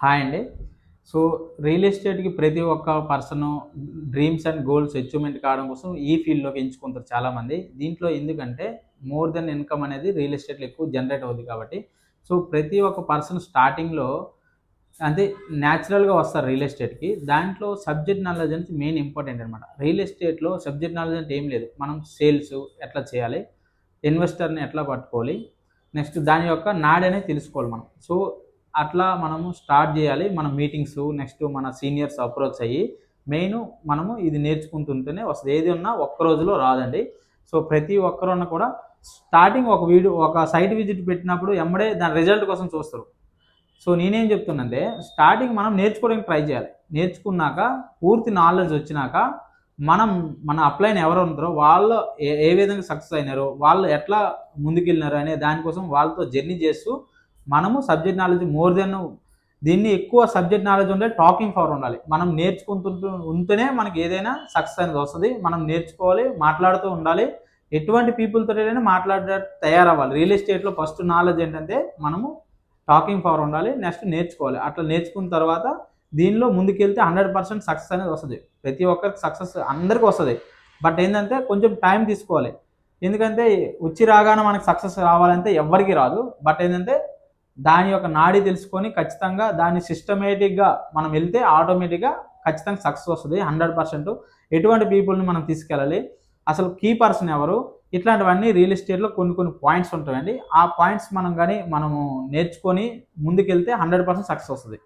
Hi అండి. So, real ఎస్టేట్‌కి ప్రతి ఒక్క person dreams and goals achievement కావడం కోసం ఈ ఫీల్డ్‌లోకి ఎంచుకుంటారు చాలామంది. దీంట్లో ఎందుకంటే మోర్ దెన్ ఇన్‌కమ్ అనేది రియల్ ఎస్టేట్‌లో ఎక్కువ జనరేట్ అవుద్ది కాబట్టి. సో, ప్రతి ఒక్క పర్సన్ స్టార్టింగ్‌లో అంటే నేచురల్‌గా వస్తారు రియల్ ఎస్టేట్‌కి. దాంట్లో సబ్జెక్ట్ నాలెడ్జ్ అనేది మెయిన్ ఇంపార్టెంట్ అనమాట. రియల్ ఎస్టేట్‌లో సబ్జెక్ట్ నాలెడ్జ్ అంటే ఏం లేదు. మనం సేల్స్ ఎట్లా చేయాలి? ఇన్వెస్టర్‌ని ఎట్లా పట్టుకోవాలి? నెక్స్ట్ దాని యొక్క నాడనేది తెలుసుకోవాలి మనం. సో, అట్లా మనము స్టార్ట్ జేయాలి. మన మీటింగ్స్ నెక్స్ట్ మన సీనియర్స్ అప్రోచ్ అయ్యి మెయిను మనము ఇది నేర్చుకుంటుంటేనే వస్తది. ఏది ఉన్నా ఒక్క రోజులో రాదండి. సో, ప్రతి ఒక్కరున్నా కూడా స్టార్టింగ్ ఒక సైట్ విజిట్ పెట్టినప్పుడు ఎమ్మడే దాని రిజల్ట్ కోసం చూస్తారు. సో, నేనేం చెప్తున్నానంటే స్టార్టింగ్ మనం నేర్చుకోవడానికి ట్రై చేయాలి. నేర్చుకున్నాక పూర్తి నాలెడ్జ్ వచ్చినాక మనం మన అప్లైన్ ఎవరు ఉంటారో వాళ్ళు ఏ ఏ విధంగా సక్సెస్ అయినారో, వాళ్ళు ఎట్లా ముందుకెళ్ళినారు అనే దానికోసం వాళ్ళతో జర్నీ చేస్తూ మనము సబ్జెక్ట్ నాలెడ్జ్ మోర్ దెన్ దీన్ని ఎక్కువ సబ్జెక్ట్ నాలెడ్జ్ ఉంటే టాకింగ్ పవర్ ఉండాలి. మనం నేర్చుకుంటుంటూ ఉంటేనే మనకి ఏదైనా సక్సెస్ అనేది వస్తది. మనం నేర్చుకోవాలి, మాట్లాడుతూ ఉండాలి. ఎటువంటి పీపుల్ తోటైనా మాట్లాడేటట్టు తయారవ్వాలి. రియల్ ఎస్టేట్‌లో ఫస్ట్ నాలెడ్జ్ ఏంటంటే మనము టాకింగ్ పవర్ ఉండాలి. నెక్స్ట్ నేర్చుకోవాలి. అట్లా నేర్చుకున్న తర్వాత దీనిలో ముందుకెళ్తే 100% సక్సెస్ అనేది వస్తది. ప్రతి ఒక్కరికి సక్సెస్ అందరికి వస్తది. బట్ ఏందంటే కొంచెం టైం తీసుకోవాలి. ఎందుకంటే వచ్చి రాగానే మనకు సక్సెస్ రావాలంటే ఎవ్వరికీ రాదు. బట్ ఏందంటే దాని యొక్క నాడి తెలుసుకొని ఖచ్చితంగా దాన్ని సిస్టమేటిక్‌గా మనం వెళ్తే ఆటోమేటిక్‌గా ఖచ్చితంగా సక్సెస్ వస్తది 100%. ఎటువంటి పీపుల్‌ని మనం తీసుకెళ్ళాలి? అసలు కీ పర్సన్ ఎవరు? ఇట్లాంటివన్నీ రియల్ ఎస్టేట్‌లో కొన్ని కొన్ని పాయింట్స్ ఉంటాయండి. ఆ పాయింట్స్ మనం గాని మనము నేర్చుకొని ముందుకెళ్తే 100% సక్సెస్ వస్తది.